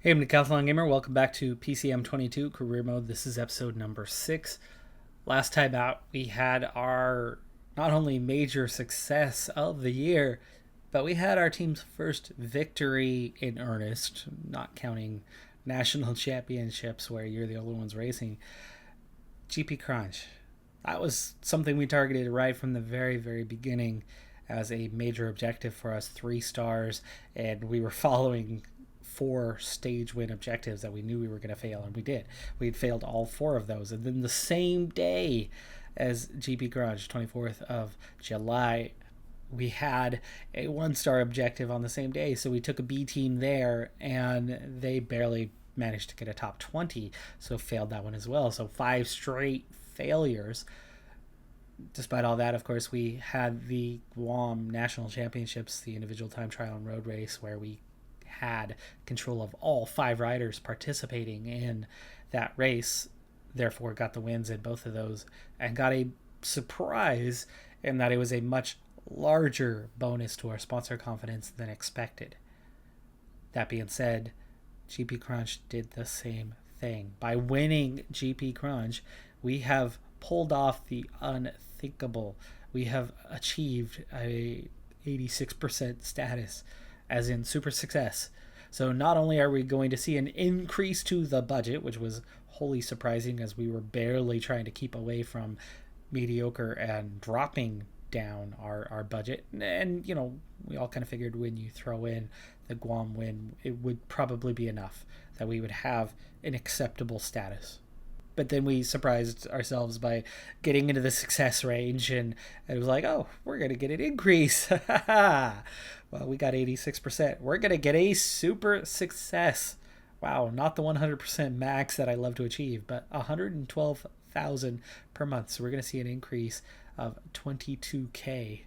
Hey, I'm Decathlon Gamer. Welcome back to PCM22 Career Mode. This is episode number 6. Last time out, we had our not only major success of the year, but we had our team's first victory in earnest, not counting national championships where you're the only ones racing. GP Crunch. That was something we targeted right from the very, very beginning as a major objective for us, 3 stars, and we were following 4 stage win objectives that we knew we were going to fail, and we did. We had failed all 4 of those, and then the same day as GP Garage, 24th of July, we had a 1-star objective on the same day, so we took a B team there, and they barely managed to get a top 20, so failed that one as well. So 5 straight failures. Despite all that, of course, we had the Guam National Championships, the individual time trial and road race, where we had control of all 5 riders participating in that race, therefore got the wins in both of those, and got a surprise in that it was a much larger bonus to our sponsor confidence than expected. That being said, GP Crunch did the same thing. By winning GP Crunch, we have pulled off the unthinkable. We have achieved a 86% status, as in super success. So not only are we going to see an increase to the budget, which was wholly surprising as we were barely trying to keep away from mediocre and dropping down our budget. And, you know, we all kind of figured when you throw in the Guam win, it would probably be enough that we would have an acceptable status. But then we surprised ourselves by getting into the success range, and it was like, oh, we're going to get an increase. Well, we got 86%. We're going to get a super success. Wow, not the 100% max that I love to achieve, but 112,000 per month. So we're going to see an increase of 22K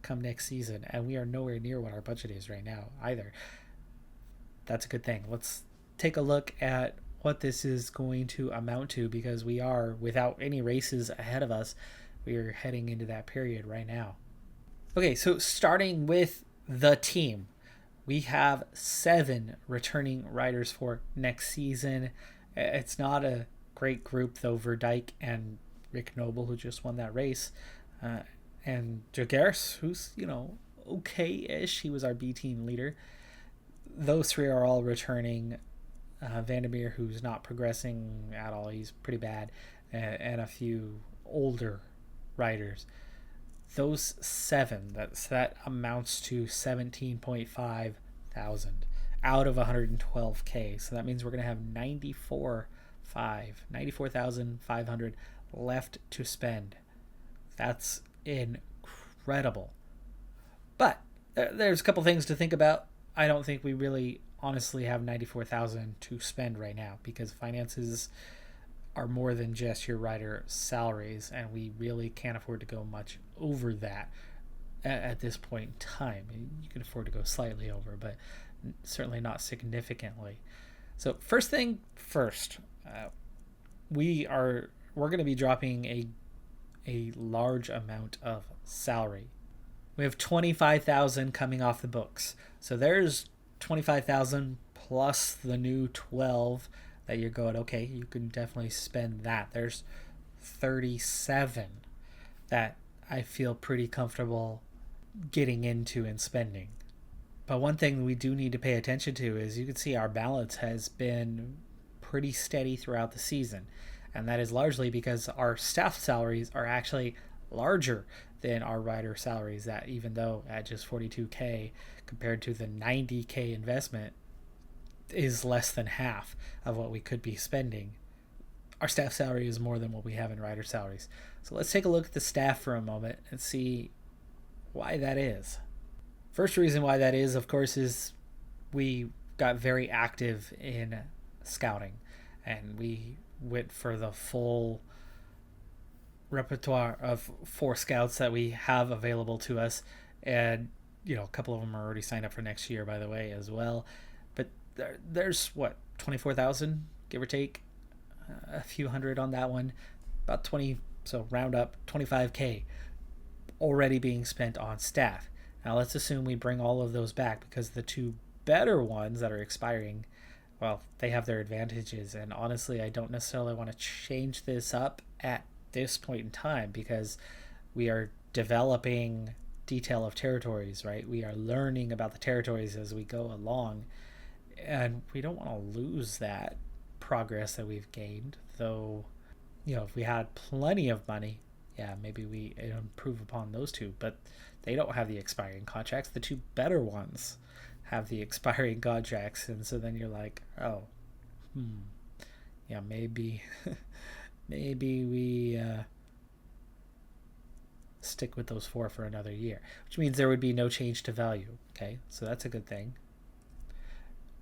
come next season, and we are nowhere near what our budget is right now either. That's a good thing. Let's take a look at what this is going to amount to, because we are, without any races ahead of us, we are heading into that period right now. Okay, so starting with the team, we have 7 returning riders for next season. It's not a great group though. Verdyke and Rick Noble, who just won that race, and Jageris, who's, you know, okay-ish. He was our B team leader. Those 3 are all returning. Vandermeer, who's not progressing at all, he's pretty bad, and a few older riders. Those 7, that amounts to 17.5 thousand out of 112K. So that means we're going to have 94,500 left to spend. That's incredible. But there's a couple things to think about. I don't think we really honestly have 94,000 to spend right now, because finances are more than just your rider salaries, and we really can't afford to go much over that at this point in time. You can afford to go slightly over, but certainly not significantly. So first thing first, we're going to be dropping a large amount of salary. We have 25,000 coming off the books. So there's 25,000 plus the new 12 that you're going, okay, you can definitely spend that. There's 37 that I feel pretty comfortable getting into and spending. But one thing we do need to pay attention to is, you can see our balance has been pretty steady throughout the season. And that is largely because our staff salaries are actually larger than our rider salaries, that even though at just 42K compared to the 90K investment is less than half of what we could be spending, our staff salary is more than what we have in rider salaries. So let's take a look at the staff for a moment and see why that is. First reason why that is, of course, is we got very active in scouting, and we went for the full repertoire of 4 scouts that we have available to us. And, you know, a couple of them are already signed up for next year, by the way, as well. But there's 24,000, give or take, a few hundred on that one, about 20, so round up 25K already being spent on staff. Now let's assume we bring all of those back, because the 2 better ones that are expiring well, they have their advantages. And honestly, I don't necessarily want to change this up at this point in time because we are developing detail of territories, right? We are learning about the territories as we go along, and we don't want to lose that progress that we've gained. Though, if we had plenty of money, yeah, maybe we improve upon those two, but they don't have the expiring contracts. The two better ones have the expiring contracts, and so then you're like, oh, yeah, maybe, maybe we stick with those four for another year, which means there would be no change to value. Okay, so that's a good thing.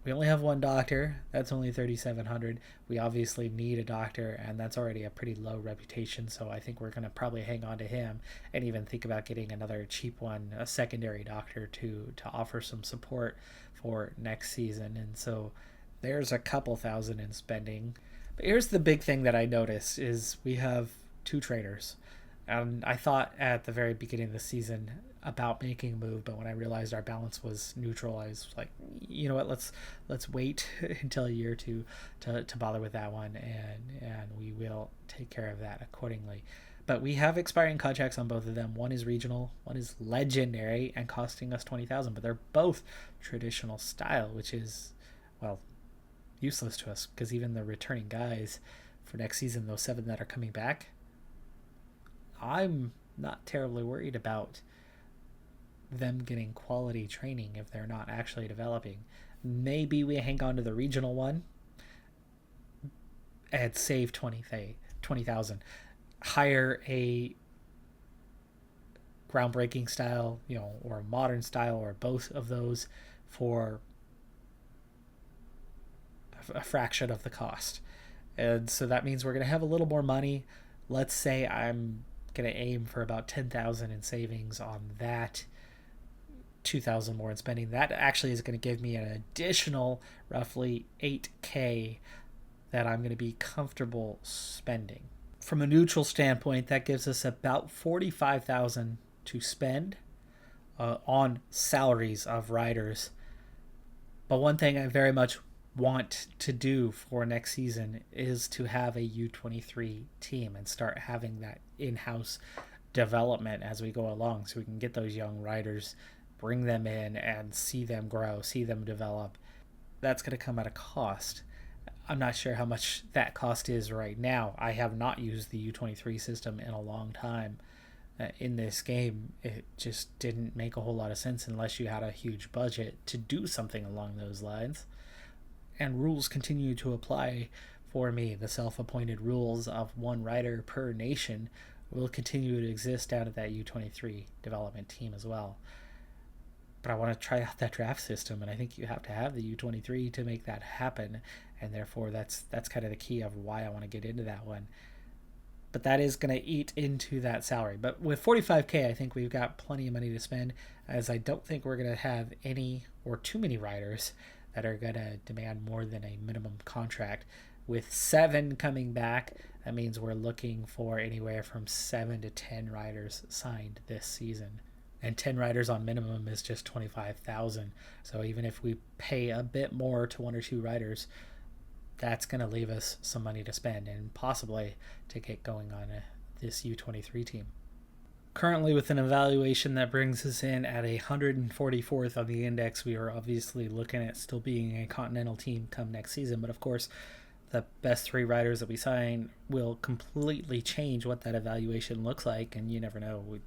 We only have one doctor. That's only 3,700. We obviously need a doctor, and that's already a pretty low reputation. So I think we're going to probably hang on to him and even think about getting another cheap one, a secondary doctor to offer some support for next season. And so there's a couple thousand in spending. But here's the big thing that I noticed is we have two trainers. And I thought at the very beginning of the season about making a move, but when I realized our balance was neutral, I was like, you know what, let's wait until a year to bother with that one, and we will take care of that accordingly. But we have expiring contracts on both of them. One is regional, one is legendary, and costing us 20,000. But they're both traditional style, which is, well, useless to us because even the returning guys for next season, those 7 that are coming back, I'm not terribly worried about them getting quality training if they're not actually developing. Maybe we hang on to the regional one and save 20,000. Hire a groundbreaking style, or a modern style, or both of those for a fraction of the cost. And so that means we're going to have a little more money. Let's say I'm going to aim for about 10,000 in savings on that, 2,000 more in spending. That actually is going to give me an additional roughly 8K that I'm going to be comfortable spending. From a neutral standpoint, that gives us about 45,000 to spend on salaries of riders. But one thing I very much want to do for next season is to have a U23 team and start having that in-house development as we go along, so we can get those young riders, bring them in and see them grow, see them develop. That's going to come at a cost. I'm not sure how much that cost is right now. I have not used the U23 system in a long time. In this game, it just didn't make a whole lot of sense unless you had a huge budget to do something along those lines. And rules continue to apply for me. The self-appointed rules of one rider per nation will continue to exist down at that U23 development team as well. But I want to try out that draft system, and I think you have to have the U23 to make that happen, and therefore that's kind of the key of why I want to get into that one. But that is going to eat into that salary. But with 45K, I think we've got plenty of money to spend, as I don't think we're going to have any or too many riders that are going to demand more than a minimum contract. With 7 coming back, that means we're looking for anywhere from 7 to 10 riders signed this season. And 10 riders on minimum is just 25,000. So even if we pay a bit more to 1 or 2 riders, that's going to leave us some money to spend and possibly to get going on this U23 team. Currently, with an evaluation that brings us in at 144th on the index, we are obviously looking at still being a continental team come next season. But of course, the best 3 riders that we sign will completely change what that evaluation looks like. And you never know, we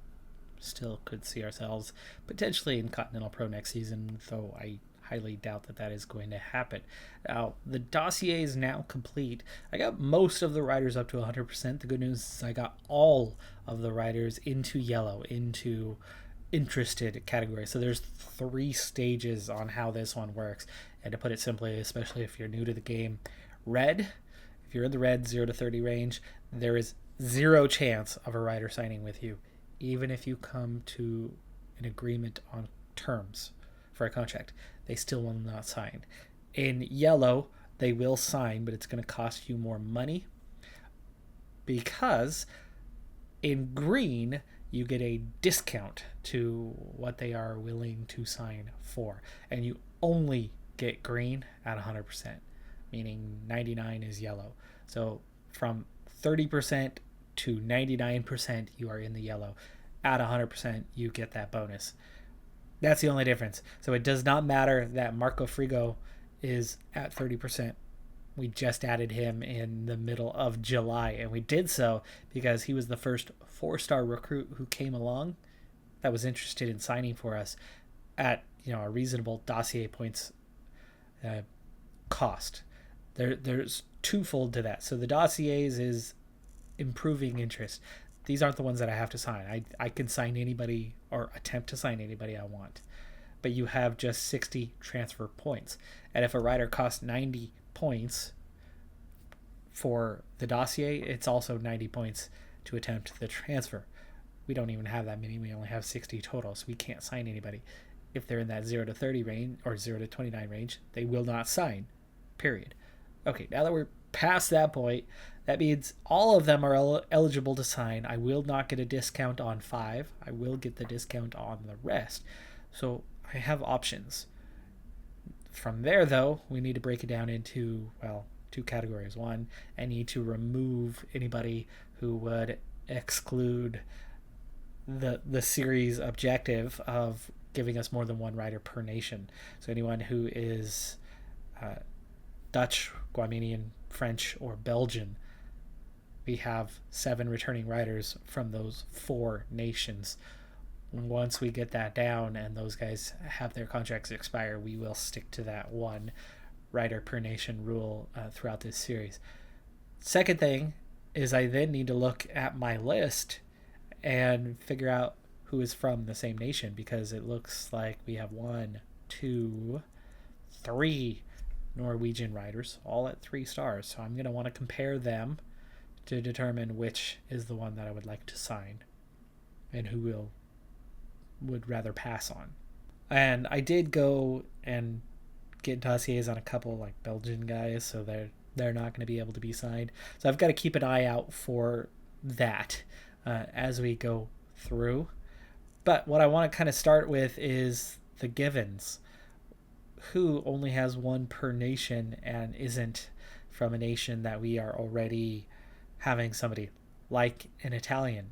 still could see ourselves potentially in Continental Pro next season, though I highly doubt that is going to happen. Now, the dossier is now complete. I got most of the riders up to 100%. The good news is I got all of the riders into yellow, into interested category. So there's 3 stages on how this one works. And to put it simply, especially if you're new to the game, red, if you're in the red 0 to 30 range, there is 0 chance of a rider signing with you, even if you come to an agreement on terms for a contract. They still will not sign. In yellow, they will sign, but it's going to cost you more money, because in green, you get a discount to what they are willing to sign for, and you only get green at 100%. meaning 99 is yellow. So from 30% to 99%, you are in the yellow. At 100%, you get that bonus. That's the only difference. So it does not matter that Marco Frigo is at 30%. We just added him in the middle of July, and we did so because he was the first 4-star recruit who came along that was interested in signing for us at a reasonable dossier points cost. There's twofold to that. So the dossiers is improving interest. These aren't the ones that I have to sign. I can sign anybody or attempt to sign anybody I want. But you have just 60 transfer points. And if a rider costs 90 points for the dossier, it's also 90 points to attempt the transfer. We don't even have that many. We only have 60 total, so we can't sign anybody. If they're in that 0 to 30 range or 0 to 29 range, they will not sign, period. Okay, now that we're past that point, that means all of them are eligible to sign. I will not get a discount on 5. I will get the discount on the rest. So I have options. From there, though, we need to break it down into, 2 categories. One, I need to remove anybody who would exclude the series objective of giving us more than one rider per nation. So anyone who is Dutch, Guamanian, French, or Belgian, we have 7 returning riders from those 4 nations. Once we get that down and those guys have their contracts expire, we will stick to that 1 rider per nation rule throughout this series. Second thing is I then need to look at my list and figure out who is from the same nation, because it looks like we have 1, 2, 3 Norwegian riders, all at 3 stars. So I'm going to want to compare them to determine which is the one that I would like to sign and who would rather pass on. And I did go and get dossiers on a couple like Belgian guys, so they're not going to be able to be signed. So I've got to keep an eye out for that as we go through. But what I want to kind of start with is the givens. Who only has 1 per nation and isn't from a nation that we are already having somebody, like an Italian.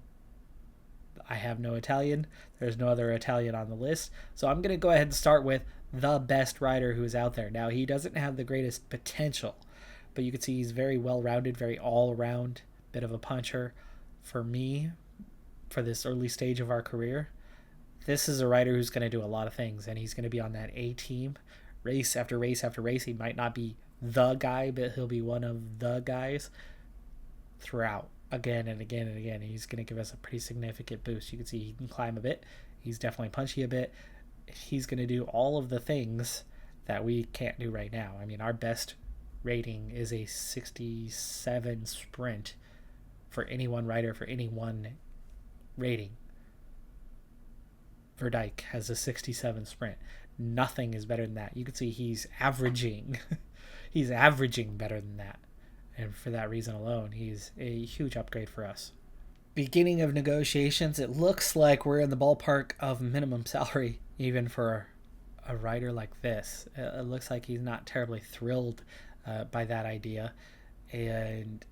I have no Italian. There's no other Italian on the list. So I'm going to go ahead and start with the best rider who is out there. Now, he doesn't have the greatest potential, but you can see he's very well-rounded, very all-around, bit of a puncher. For me, for this early stage of our career, this is a rider who's going to do a lot of things, and he's going to be on that A team race after race after race. He might not be the guy, but he'll be one of the guys throughout, again and again and again. He's going to give us a pretty significant boost. You can see he can climb a bit. He's definitely punchy a bit. He's going to do all of the things that we can't do right now. I mean, our best rating is a 67 sprint for any one rider for any one rating. Verdijk has a 67 sprint. Nothing is better than that. You can see he's averaging better than that. And for that reason alone, he's a huge upgrade for us. Beginning of negotiations, it looks like we're in the ballpark of minimum salary, even for a rider like this. It looks like he's not terribly thrilled by that idea. And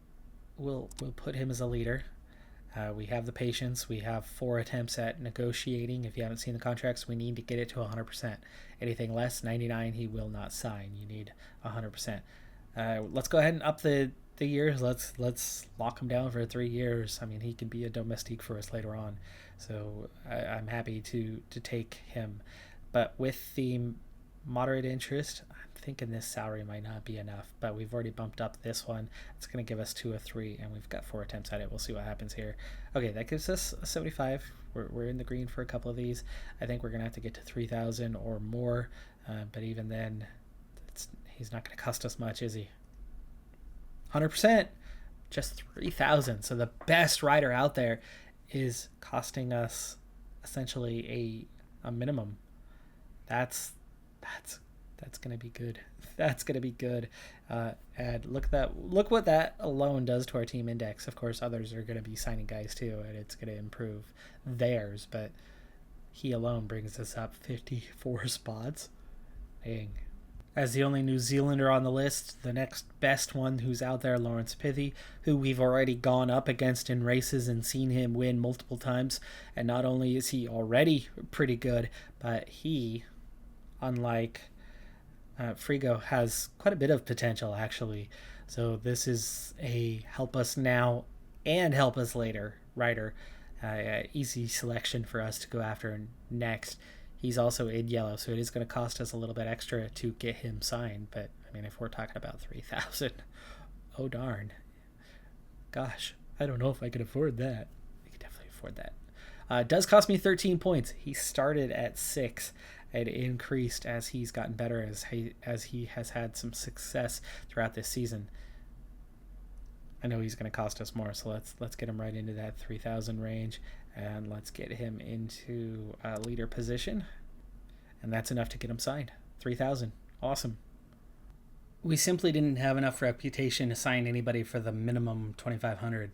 we'll put him as a leader. We have the patience. We have 4 attempts at negotiating. If you haven't seen the contracts, we need to get it to 100%. Anything less, 99, he will not sign. You need 100%. Let's go ahead and up the years. Let's lock him down for 3 years. I mean, he can be a domestique for us later on. So I'm happy to take him. But with the moderate interest, I'm thinking this salary might not be enough, but we've already bumped up this one. It's going to give us 2 or 3, and we've got 4 attempts at it. We'll see what happens here. Okay, that gives us a 75. We're in the green for a couple of these. I think we're going to have to get to 3,000 or more, but even then, he's not going to cost us much, is he? 100%, just 3,000. So the best rider out there is costing us essentially a minimum. That's going to be good. That's going to be good. And look what that alone does to our team index. Of course, others are going to be signing guys too, and it's going to improve theirs. But he alone brings us up 54 spots. Dang. As the only New Zealander on the list, the next best one who's out there, Lawrence Pithy, who we've already gone up against in races and seen him win multiple times. And not only is he already pretty good, but he, unlike Frigo, has quite a bit of potential, actually. So this is a help us now and help us later rider. Easy selection for us to go after next. He's also in yellow, so it is going to cost us a little bit extra to get him signed. But, I mean, if we're talking about 3,000, oh darn. Gosh, I don't know if I could afford that. We could definitely afford that. It does cost me 13 points. He started at 6 and increased as he's gotten better, as he has had some success throughout this season. I know he's going to cost us more, so let's get him right into that 3,000 range, and let's get him into a leader position, and that's enough to get him signed. 3,000, awesome. We simply didn't have enough reputation to sign anybody for the minimum 2,500,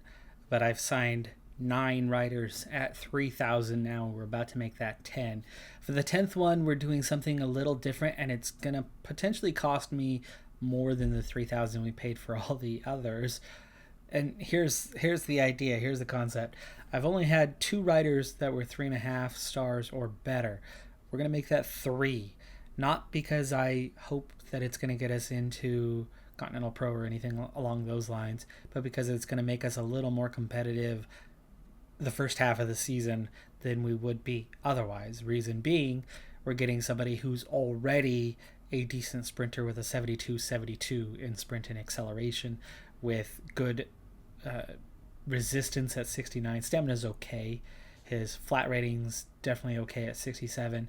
but I've signed 9 riders at 3,000 now. We're about to make that 10. For the 10th one, we're doing something a little different, and it's going to potentially cost me more than the 3,000 we paid for all the others. And here's the idea. Here's the concept. I've only had 2 riders that were 3.5 stars or better. We're going to make that 3. Not because I hope that it's going to get us into Continental Pro or anything along those lines, but because it's going to make us a little more competitive the first half of the season than we would be otherwise. Reason being, we're getting somebody who's already a decent sprinter with a 72-72 in sprint and acceleration, with good resistance at 69. Stamina's okay. His flat rating's definitely okay at 67.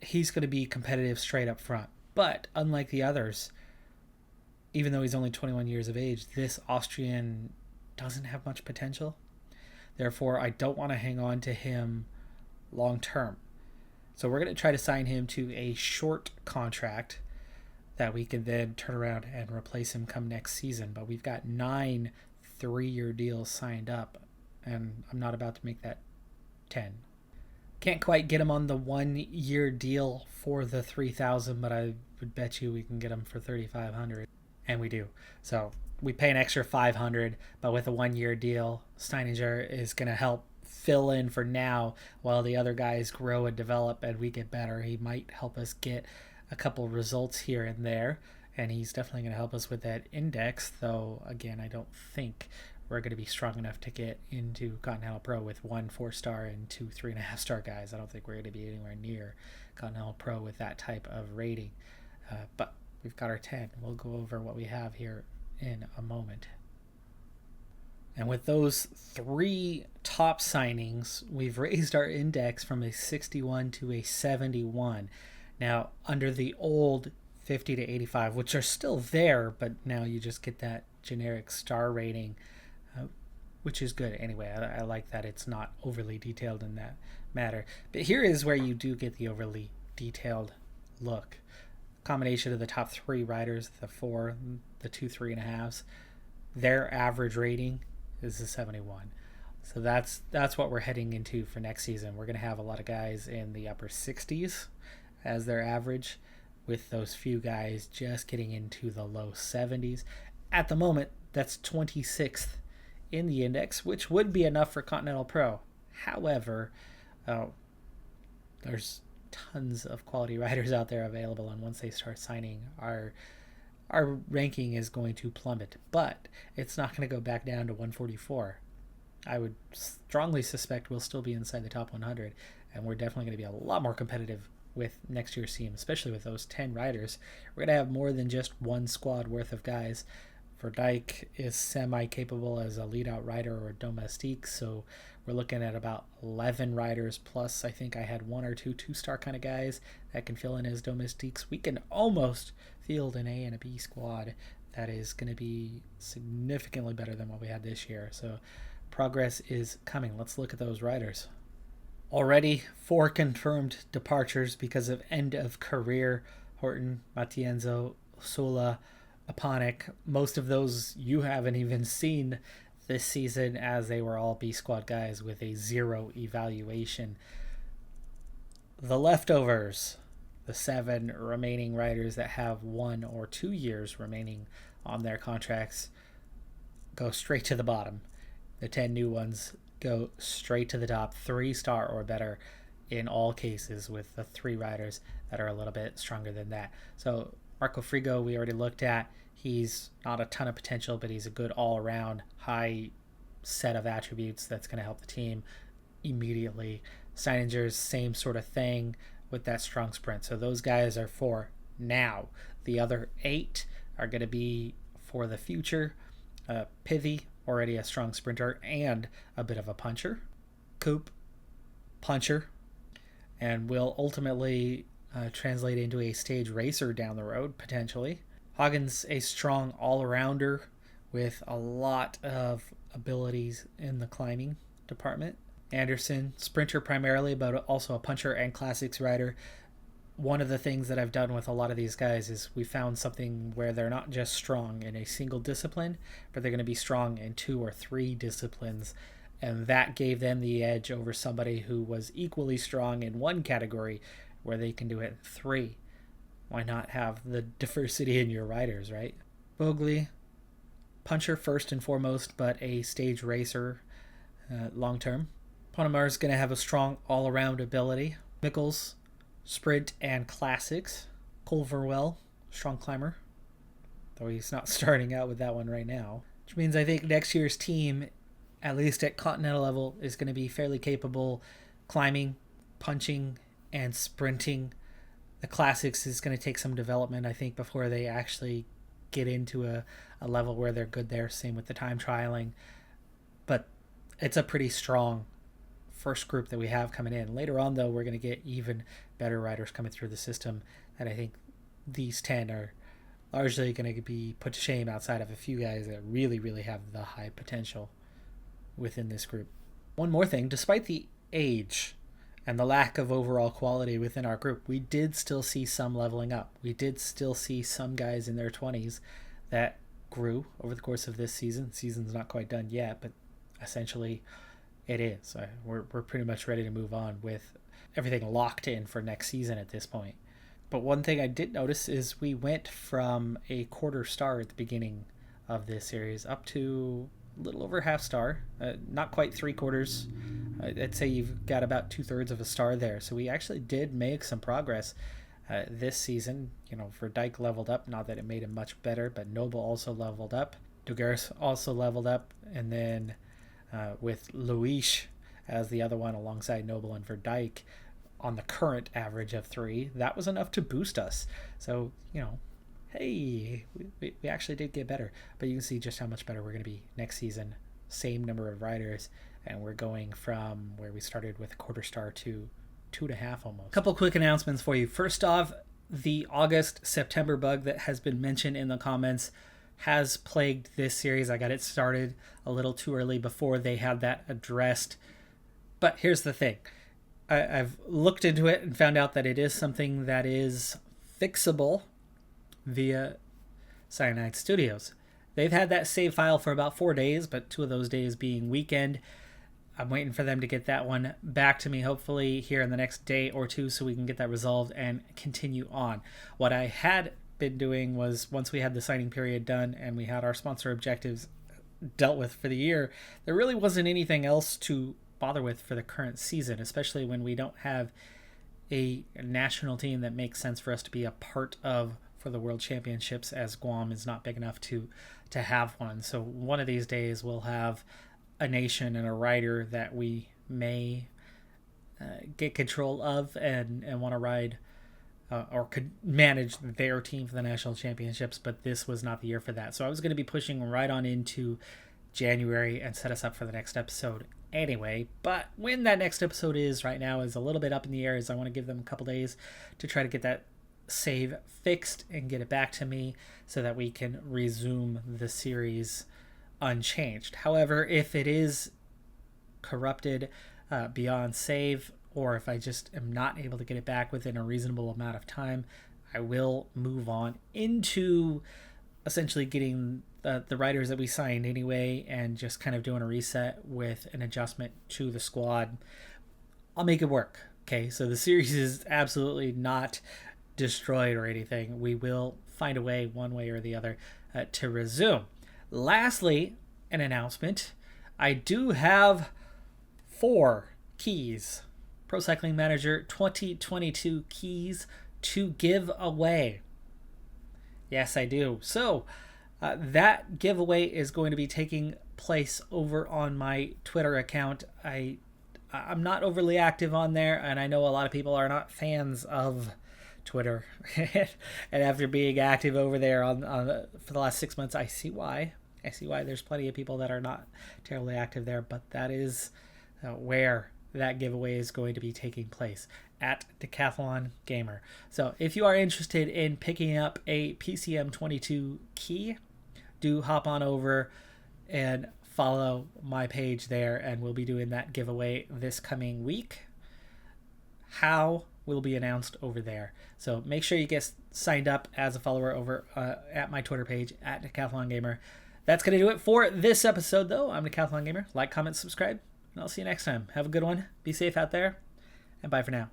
He's going to be competitive straight up front. But unlike the others, even though he's only 21 years of age, this Austrian doesn't have much potential. Therefore, I don't want to hang on to him long term. So we're going to try to sign him to a short contract that we can then turn around and replace him come next season. But we've got 9 3-year deals signed up, and I'm not about to make that 10. Can't quite get him on the 1-year deal for the 3,000, but I would bet you we can get him for 3,500, and we do. So we pay an extra 500, but with a 1-year deal, Steininger is going to help fill in for now while the other guys grow and develop and we get better. He might help us get a couple results here and there, and he's definitely going to help us with that index, though again, I don't think we're going to be strong enough to get into Continental Pro with 1 4-star and 2 3.5-star guys. I don't think we're going to be anywhere near Continental Pro with that type of rating, but we've got our 10. We'll go over what we have here in a moment. And with those 3 top signings, we've raised our index from a 61 to a 71. Now, under the old 50 to 85, which are still there, but now you just get that generic star rating, which is good anyway. I like that it's not overly detailed in that matter. But here is where you do get the overly detailed look. Combination of the top 3 riders, the 4, the 2 3.5s, their average rating is a 71. So that's what we're heading into for next season. We're going to have a lot of guys in the upper 60s as their average, with those few guys just getting into the low 70s. At the moment, that's 26th in the index, which would be enough for Continental Pro. However, there's tons of quality riders out there available, and once they start signing, our ranking is going to plummet. But it's not going to go back down to 144. I would strongly suspect we'll still be inside the top 100, and we're definitely going to be a lot more competitive with next year's team, especially with those 10 riders. We're going to have more than just one squad worth of guys. Verdijk is semi-capable as a lead-out rider or domestique, so we're looking at about 11 riders, plus I think I had 1 or 2 2-star kind of guys that can fill in as domestiques. We can almost field an A and a B squad that is going to be significantly better than what we had this year. So progress is coming. Let's look at those riders. Already 4 confirmed departures because of end of career. Horton, Matienzo, Sola, Aponic. Most of those you haven't even seen this season, as they were all B squad guys with a 0 evaluation. The leftovers, the 7 remaining riders that have 1 or 2 years remaining on their contracts go straight to the bottom. The 10 new ones go straight to the top, 3-star or better in all cases, with the 3 riders that are a little bit stronger than that. So Marco Frigo, we already looked at. He's not a ton of potential, but he's a good all-around high set of attributes that's going to help the team immediately. Steininger's same sort of thing with that strong sprint. So those guys are for now. The other 8 are going to be for the future. Pithy, already a strong sprinter and a bit of a puncher. Coop, puncher, and will ultimately translate into a stage racer down the road, potentially. Hagen's a strong all-arounder with a lot of abilities in the climbing department. Anderson, sprinter primarily, but also a puncher and classics rider. One of the things that I've done with a lot of these guys is we found something where they're not just strong in a single discipline, but they're going to be strong in 2 or 3 disciplines. And that gave them the edge over somebody who was equally strong in one category where they can do it in 3. Why not have the diversity in your riders, right? Bogley, puncher first and foremost, but a stage racer long term. Ponemar's going to have a strong all-around ability. Mickles, sprint and classics. Culverwell, strong climber, though he's not starting out with that one right now. Which means I think next year's team, at least at continental level, is going to be fairly capable climbing, punching, and sprinting. The classics is going to take some development, I think, before they actually get into a level where they're good there. Same with the time trialing. But it's a pretty strong first group that we have coming in. Later on, though, we're going to get even better riders coming through the system. And I think these 10 are largely going to be put to shame outside of a few guys that really, really have the high potential within this group. One more thing, despite the age and the lack of overall quality within our group, we did still see some leveling up. We did still see some guys in their 20s that grew over the course of this season. Season's not quite done yet, but essentially it is. We're pretty much ready to move on with everything locked in for next season at this point. But one thing I did notice is we went from a quarter star at the beginning of this series up to a little over half star, not quite 3/4. I'd say you've got about 2/3 of a star there. So we actually did make some progress this season. Verdijk leveled up, not that it made him much better, but Noble also leveled up. Duguerres also leveled up, and then with Luis as the other one alongside Noble and Verdijk on the current average of 3, that was enough to boost us. So, hey, we actually did get better. But you can see just how much better we're going to be next season. Same number of riders, and we're going from where we started with a quarter star to 2.5 almost. A couple quick announcements for you. First off, the August-September bug that has been mentioned in the comments has plagued this series. I got it started a little too early before they had that addressed. But here's the thing. I've looked into it and found out that it is something that is fixable via Cyanide Studios. They've had that save file for about 4 days, but 2 of those days being weekend. I'm waiting for them to get that one back to me, hopefully here in the next day or 2, so we can get that resolved and continue on. What I had been doing was, once we had the signing period done and we had our sponsor objectives dealt with for the year, there really wasn't anything else to bother with for the current season, especially when we don't have a national team that makes sense for us to be a part of for the World Championships, as Guam is not big enough to have one. So one of these days we'll have a nation and a rider that we may get control of and want to ride or could manage their team for the national championships, but this was not the year for that. So I was going to be pushing right on into January and set us up for the next episode anyway. But when that next episode is right now is a little bit up in the air, as I want to give them a couple days to try to get that save fixed and get it back to me so that we can resume the series unchanged. However, if it is corrupted beyond save, or if I just am not able to get it back within a reasonable amount of time, I will move on into essentially getting the riders that we signed anyway and just kind of doing a reset with an adjustment to the squad. I'll make it work. Okay, so the series is absolutely not destroyed or anything. We will find a way, one way or the other, to resume. Lastly, an announcement. I do have 4 keys, Pro Cycling Manager 2022 keys to give away. Yes, I do. So that giveaway is going to be taking place over on my Twitter account. I'm not overly active on there, and I know a lot of people are not fans of Twitter. And after being active over there for the last 6 months, I see why. There's plenty of people that are not terribly active there, but that is where that giveaway is going to be taking place, at Decathlon Gamer. So if you are interested in picking up a PCM22 key, do hop on over and follow my page there, and we'll be doing that giveaway this coming week. How will be announced over there. So make sure you get signed up as a follower over at my Twitter page, at Decathlon Gamer. That's going to do it for this episode, though. I'm Decathlon Gamer. Like, comment, subscribe, and I'll see you next time. Have a good one. Be safe out there, and bye for now.